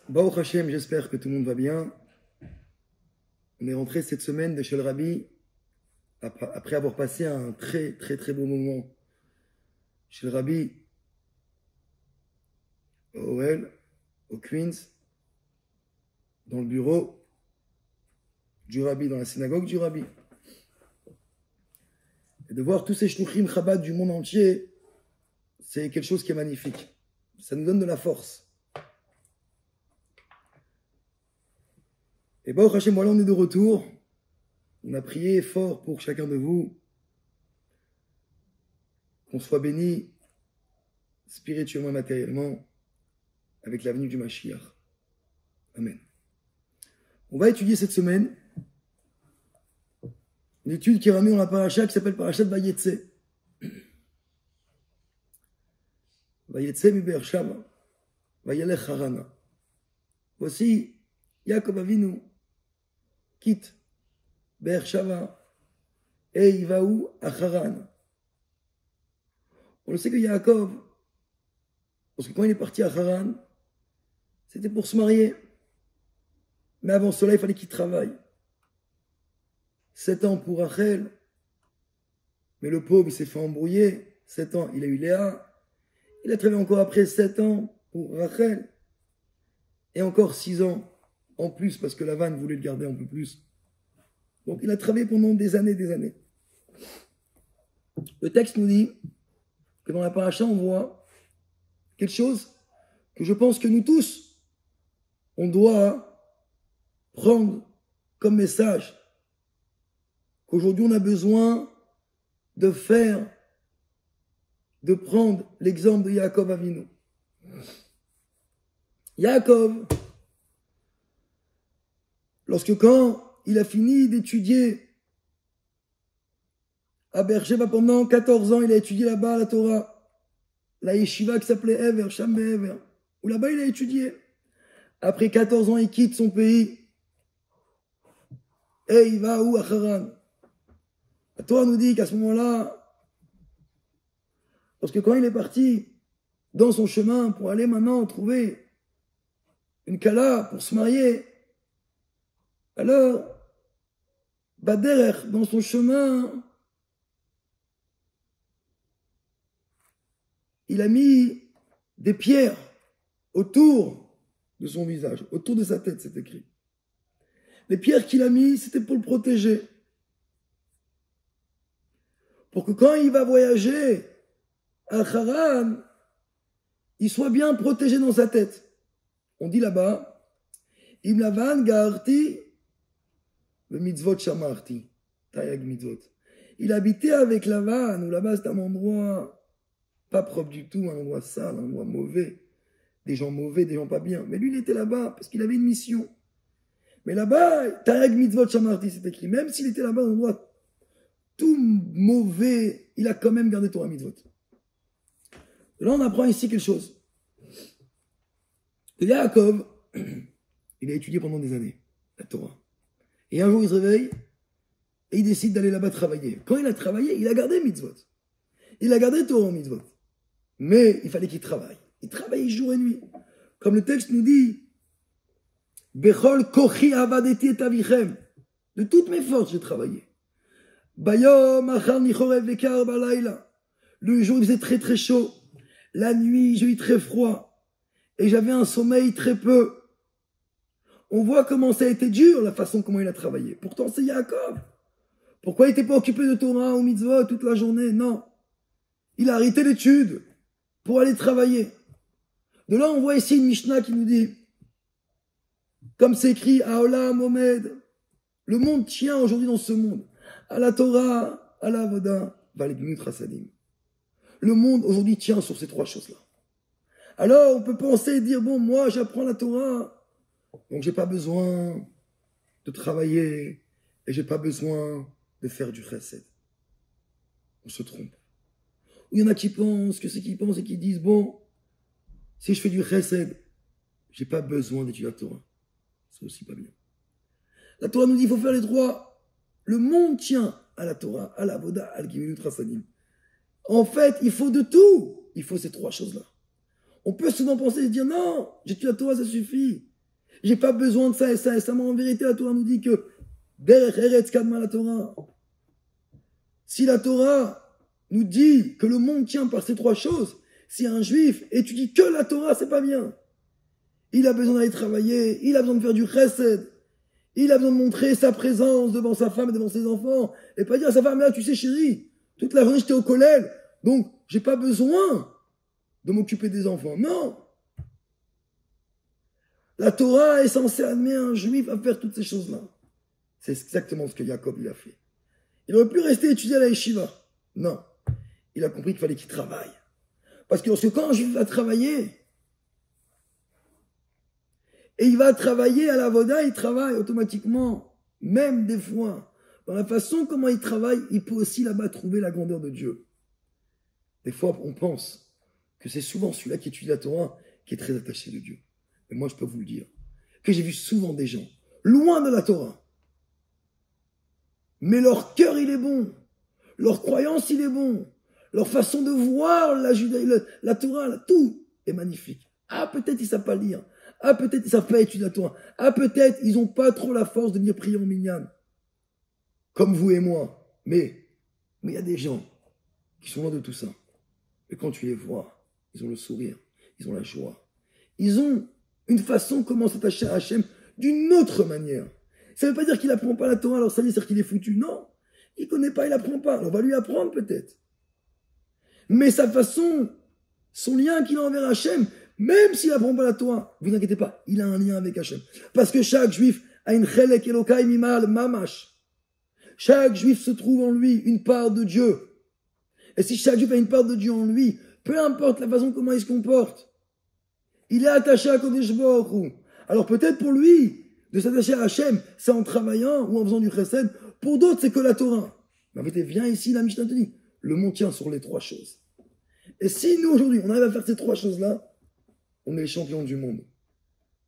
Baruch Hashem, j'espère que tout le monde va bien. On est rentré cette semaine de chez le Rabbi après avoir passé un très beau moment chez le Rabbi au OL, au Queens, dans le bureau du Rabbi, dans la synagogue du Rabbi. Et de voir tous ces shluchim Chabad du monde entier, c'est quelque chose qui est magnifique. Ça nous donne de la force. Et Baruch Hashem, voilà, on est de retour. On a prié fort pour chacun de vous, qu'on soit béni spirituellement et matériellement avec la venue du Mashiach. Amen. On va étudier cette semaine une étude qui est remise dans la paracha qui s'appelle Parashat Vayetze. Vayetze mi Be'ersheva, Vayelech Harana. Voici, Yaakov Avinu quitte Be'ersheva et il va où? À Haran. On le sait que Yaakov, parce que quand il est parti à Haran, c'était pour se marier. Mais avant cela, il fallait qu'il travaille. 7 ans pour Rachel, mais le pauvre, il s'est fait embrouiller. 7 ans, il a eu Léa. Il a travaillé encore après 7 ans pour Rachel. Et encore 6 ans en plus, parce que Lavan voulait le garder un peu plus. Donc il a travaillé pendant des années. Le texte nous dit que dans la paracha, on voit quelque chose que je pense que nous tous, on doit prendre comme message. Qu'aujourd'hui, on a besoin de prendre l'exemple de Yaakov Avinu. Yaakov, quand il a fini d'étudier à Be'ersheva pendant 14 ans, il a étudié là-bas la Torah, la yeshiva qui s'appelait Ever, Sham Be'ever, où là-bas il a étudié. Après 14 ans, il quitte son pays et il va où? À Haran. La Torah nous dit qu'à ce moment-là, parce que quand il est parti dans son chemin pour aller maintenant trouver une kala pour se marier, alors, Baderer, dans son chemin, il a mis des pierres autour de son visage, autour de sa tête, c'est écrit. Les pierres qu'il a mis, c'était pour le protéger. Pour que quand il va voyager à Haran, il soit bien protégé dans sa tête. On dit là-bas, Im Lavan Gaarti, le mitzvot shamarti, Tayag mitzvot. Il habitait avec Lavan, où là-bas c'est un endroit pas propre du tout, un endroit sale, un endroit mauvais. Des gens mauvais, des gens pas bien. Mais lui, il était là-bas parce qu'il avait une mission. Mais là-bas, Tayag mitzvot shamarti, c'est écrit. Même s'il était là-bas, un endroit tout mauvais, il a quand même gardé Torah mitzvot. Et là, on apprend ici quelque chose. Yaakov, il a étudié pendant des années la Torah. Et un jour, il se réveille et il décide d'aller là-bas travailler. Quand il a travaillé, il a gardé mitzvot. Il a gardé Torah mitzvot. Mais il fallait qu'il travaille. Il travaillait jour et nuit. Comme le texte nous dit, Bechol kochi avadeti et avichem. De toutes mes forces, j'ai travaillé. Bayom achar nichorev vekar balayla. Le jour, il faisait très chaud. La nuit, j'ai eu très froid. Et j'avais un sommeil très peu. On voit comment ça a été dur, la façon comment il a travaillé. Pourtant, c'est Yaakov. Pourquoi il n'était pas occupé de Torah ou mitzvot toute la journée? Non. Il a arrêté l'étude pour aller travailler. De là, on voit ici une Mishnah qui nous dit, comme c'est écrit, Haolam Omed, le monde tient aujourd'hui dans ce monde. À la Torah, à la Avoda, Valegmut Rasadim. Le monde aujourd'hui tient sur ces 3 choses-là. Alors, on peut penser et dire, bon, moi, j'apprends la Torah, donc j'ai pas besoin de travailler et j'ai pas besoin de faire du chesed. On se trompe. Il y en a qui pensent que c'est qui pensent et qui disent, bon, si je fais du chesed, j'ai pas besoin d'étudier la Torah. C'est aussi pas bien. La Torah nous dit, il faut faire les 3. Le monde tient à la Torah, à la Voda, à l'Gimilut Rasadim. En fait, il faut de tout. Il faut ces 3 choses-là. On peut souvent penser et dire, non, j'étudie la Torah, ça suffit. J'ai pas besoin de ça et ça et ça. Mais en vérité, la Torah nous dit que derech eretz kadma la Torah. Si la Torah nous dit que le monde tient par ces trois choses, si un juif étudie que la Torah, c'est pas bien. Il a besoin d'aller travailler, il a besoin de faire du chesed, il a besoin de montrer sa présence devant sa femme et devant ses enfants, et pas dire à sa femme, là, tu sais chérie, toute la journée j'étais au collège, donc j'ai pas besoin de m'occuper des enfants. Non. La Torah est censée amener un juif à faire toutes ces choses-là. C'est exactement ce que Jacob il a fait. Il aurait pu rester étudier à la yeshiva. Non. Il a compris qu'il fallait qu'il travaille. Parce que quand un juif va travailler, et il va travailler à la voda, il travaille automatiquement, même des fois, dans la façon comment il travaille, il peut aussi là-bas trouver la grandeur de Dieu. Des fois, on pense que c'est souvent celui-là qui étudie la Torah qui est très attaché de Dieu. Mais moi, je peux vous le dire, que j'ai vu souvent des gens, loin de la Torah, mais leur cœur, il est bon, leur croyance, il est bon, leur façon de voir la Torah, tout est magnifique. Ah, peut-être ils ne savent pas lire. Ah, peut-être ils ne savent pas étudier la Torah. Ah, peut-être ils n'ont pas trop la force de venir prier en minyan. Comme vous et moi. Mais il y a des gens qui sont loin de tout ça. Et quand tu les vois, ils ont le sourire, ils ont la joie. Ils ont une façon comment s'attacher à Hachem d'une autre manière. Ça ne veut pas dire qu'il n'apprend pas la Torah, alors ça veut dire qu'il est foutu. Non, il ne connaît pas, il n'apprend pas. On va lui apprendre peut-être. Mais sa façon, son lien qu'il a envers Hachem, même s'il n'apprend pas la Torah, vous inquiétez pas, il a un lien avec Hachem. Parce que chaque juif a une chelek elokai mimal mamash. Chaque juif se trouve en lui une part de Dieu. Et si chaque juif a une part de Dieu en lui, peu importe la façon comment il se comporte, il est attaché à Kodesh Baruch Hu. Alors peut-être pour lui, de s'attacher à Hachem, c'est en travaillant ou en faisant du chesed. Pour d'autres, c'est que la Torah. Mais en fait, viens ici, la Mishnah te dit, le monde tient sur les trois choses. Et si nous, aujourd'hui, on arrive à faire ces trois choses-là, on est les champions du monde.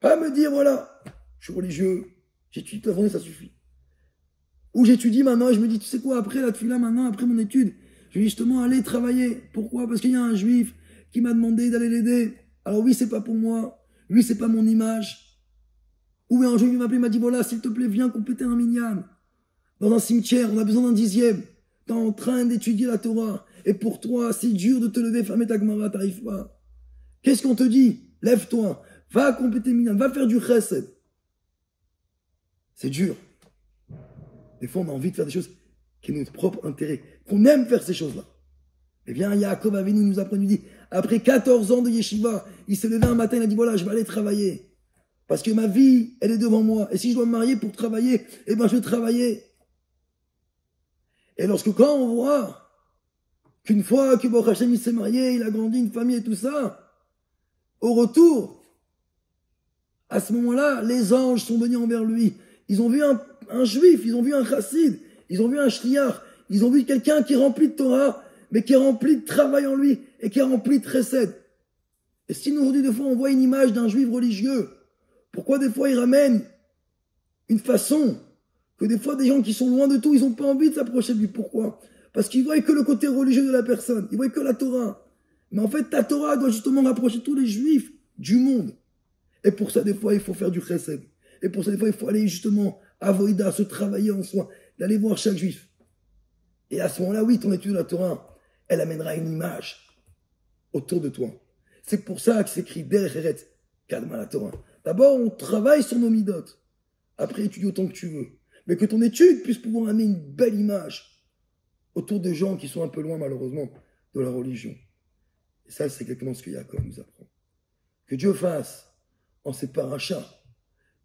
Pas me dire, voilà, je suis religieux, j'étudie toute la journée, ça suffit. Ou j'étudie maintenant et je me dis, tu sais quoi, après la tefila, maintenant, après mon étude, je vais justement aller travailler. Pourquoi? Parce qu'il y a un juif qui m'a demandé d'aller l'aider. Alors oui, c'est pas pour moi. Lui, c'est pas mon image. Ou un juif m'a appelé, il m'a dit, voilà, s'il te plaît, viens compléter un minyan. Dans un cimetière, on a besoin d'un 10e. T'es en train d'étudier la Torah. Et pour toi, c'est dur de te lever, fermer ta Gemara, t'arrives pas. Qu'est-ce qu'on te dit? Lève-toi, va compléter minyan, va faire du chesed. C'est dur. Des fois, on a envie de faire des choses qui sont notre propre intérêt, qu'on aime faire ces choses-là. Eh bien, Yaakov Avinu nous apprend, il nous dit, après 14 ans de yeshiva, il s'est levé un matin, il a dit, voilà, je vais aller travailler. Parce que ma vie, elle est devant moi. Et si je dois me marier pour travailler, eh bien, je vais travailler. Et lorsque quand on voit qu'une fois que Baruch Hashem, il s'est marié, il a grandi, une famille et tout ça, au retour, à ce moment-là, les anges sont venus envers lui. Ils ont vu un juif, ils ont vu un chassid, ils ont vu un shliach, ils ont vu quelqu'un qui est rempli de Torah, mais qui est rempli de travail en lui, et qui est rempli de chesed. Et si nous, aujourd'hui, des fois, on voit une image d'un juif religieux, pourquoi des fois, il ramène une façon que des fois, des gens qui sont loin de tout, ils n'ont pas envie de s'approcher de lui. Pourquoi? Parce qu'ils voient que le côté religieux de la personne, ils voient que la Torah. Mais en fait, ta Torah doit justement rapprocher tous les juifs du monde. Et pour ça, des fois, il faut faire du chesed. Et pour ça, des fois, il faut aller justement à Voïda, se travailler en soi, d'aller voir chaque juif. Et à ce moment-là, oui, ton étude de la Torah, elle amènera une image autour de toi. C'est pour ça que c'est écrit Derech Eretz Kadma la Torah. D'abord, on travaille sur nos midot. Après, étudie autant que tu veux. Mais que ton étude puisse pouvoir amener une belle image autour de gens qui sont un peu loin, malheureusement, de la religion. Et ça, c'est exactement ce que Yaakov nous apprend. Que Dieu fasse, en ses parachas,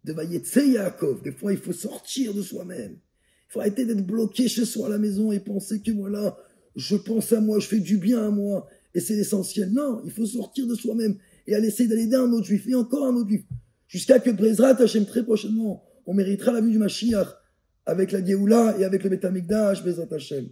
de Vayetse Yaakov. Des fois, il faut sortir de soi-même. Il faut arrêter d'être bloqué chez soi à la maison et penser que voilà, je pense à moi, je fais du bien à moi, et c'est l'essentiel. Non, il faut sortir de soi-même et aller essayer d'aller aider un autre juif, et encore un autre juif, jusqu'à que Bezrat Hashem, très prochainement, on méritera la vue du Mashiach avec la Géoula et avec le Beth Amikdash, Bezrat Hashem.